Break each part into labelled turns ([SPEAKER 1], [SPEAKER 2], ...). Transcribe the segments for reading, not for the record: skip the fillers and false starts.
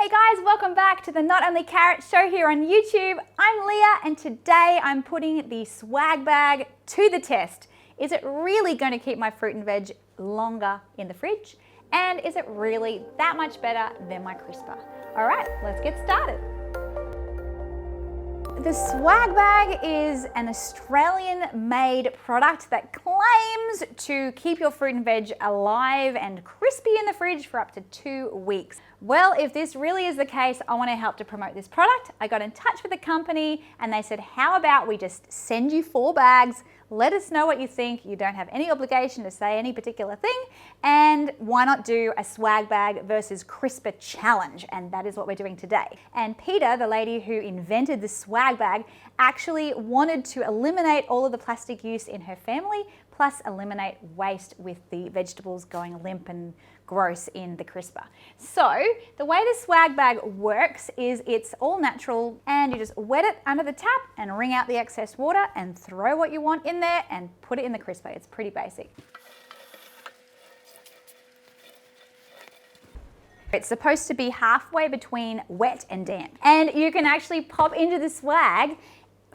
[SPEAKER 1] Hey guys, welcome back to the Not Only Carrot show here on YouTube. I'm Leah and today I'm putting the swag bag to the test. Is it really going to keep my fruit and veg longer in the fridge? And is it really that much better than my crisper? All right, let's get started. The swag bag is an Australian-made product that claims to keep your fruit and veg alive and crispy in the fridge for up to 2 weeks. Well, if this really is the case, I want to help to promote this product. I got in touch with the company and they said, how about we just send you 4 bags, let us know what you think. You don't have any obligation to say any particular thing. And why not do a swag bag versus crisper challenge? And that is what we're doing today. And Peter, the lady who invented the swag bag, actually wanted to eliminate all of the plastic use in her family, plus eliminate waste with the vegetables going limp and gross in the crisper. So the way the swag bag works is it's all natural and you just wet it under the tap and wring out the excess water and throw what you want in there and put it in the crisper. It's pretty basic. It's supposed to be halfway between wet and damp. And you can actually pop into the swag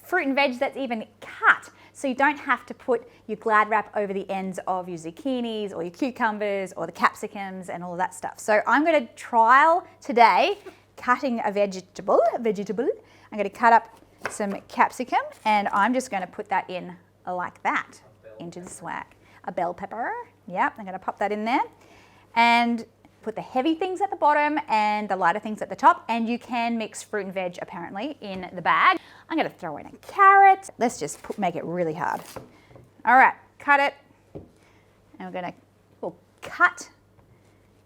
[SPEAKER 1] fruit and veg that's even cut. So you don't have to put your Glad wrap over the ends of your zucchinis or your cucumbers or the capsicums and all of that stuff. So I'm going to trial today cutting a vegetable. I'm going to cut up some capsicum and I'm just going to put that in like that into the swag. A bell pepper. Yep, I'm going to pop that in there. And put the heavy things at the bottom and the lighter things at the top, and you can mix fruit and veg apparently in the bag. I'm going to throw in a carrot. Let's just make it really hard. All right, cut it. And we're going to cut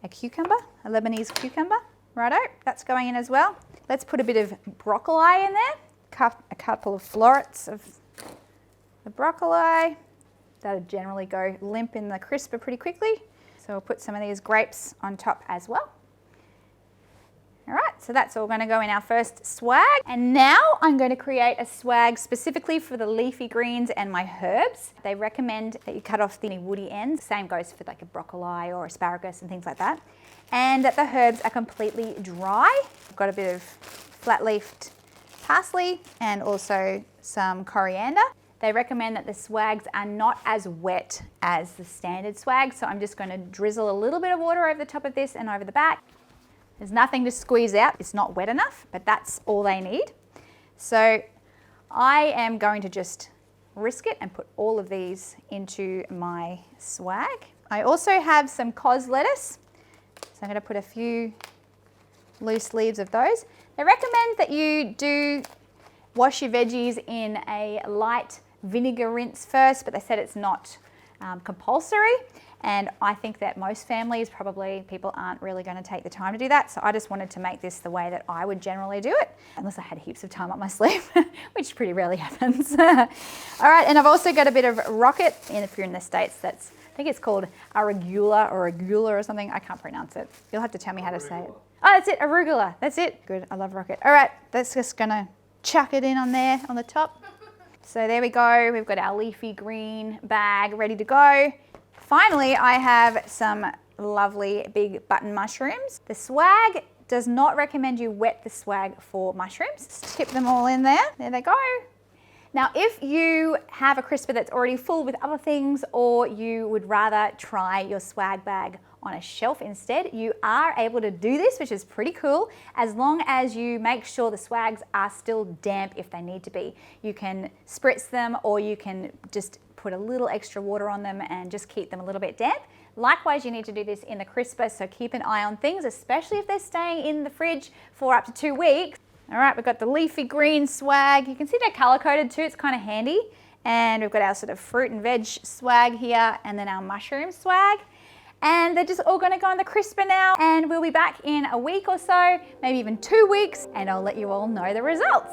[SPEAKER 1] a cucumber, a Lebanese cucumber. Righto, that's going in as well. Let's put a bit of broccoli in there. Cut a couple of florets of the broccoli. That'll generally go limp in the crisper pretty quickly. So we'll put some of these grapes on top as well. All right, so that's all going to go in our first swag. And now I'm going to create a swag specifically for the leafy greens and my herbs. They recommend that you cut off the woody ends. Same goes for like a broccoli or asparagus and things like that. And that the herbs are completely dry. I've got a bit of flat-leafed parsley and also some coriander. They recommend that the swags are not as wet as the standard swag, so I'm just going to drizzle a little bit of water over the top of this and over the back. There's nothing to squeeze out. It's not wet enough, but that's all they need. So I am going to just risk it and put all of these into my swag. I also have some cos lettuce, so I'm going to put a few loose leaves of those. They recommend that you do wash your veggies in a light vinegar rinse first, but they said it's not compulsory. And I think that most families, probably people aren't really going to take the time to do that. So I just wanted to make this the way that I would generally do it, unless I had heaps of time up my sleeve, which pretty rarely happens. All right, and I've also got a bit of rocket, and if you're in the States, I think it's called arugula or something. I can't pronounce it. You'll have to tell me how to say it. Oh, that's it, arugula. That's it. Good, I love rocket. All right, that's just gonna chuck it in on there on the top. So there we go. We've got our leafy green bag ready to go. Finally, I have some lovely big button mushrooms. The swag does not recommend you wet the swag for mushrooms. Just tip them all in there. There they go. Now, if you have a crisper that's already full with other things, or you would rather try your swag bag on a shelf instead, you are able to do this, which is pretty cool, as long as you make sure the swags are still damp if they need to be. You can spritz them, or you can just put a little extra water on them and just keep them a little bit damp. Likewise, you need to do this in the crisper, so keep an eye on things, especially if they're staying in the fridge for up to 2 weeks. All right, we've got the leafy green swag. You can see they're color coded too, it's kind of handy. And we've got our sort of fruit and veg swag here, and then our mushroom swag. And they're just all going to go in the crisper now, and we'll be back in a week or so, maybe even 2 weeks, and I'll let you all know the results.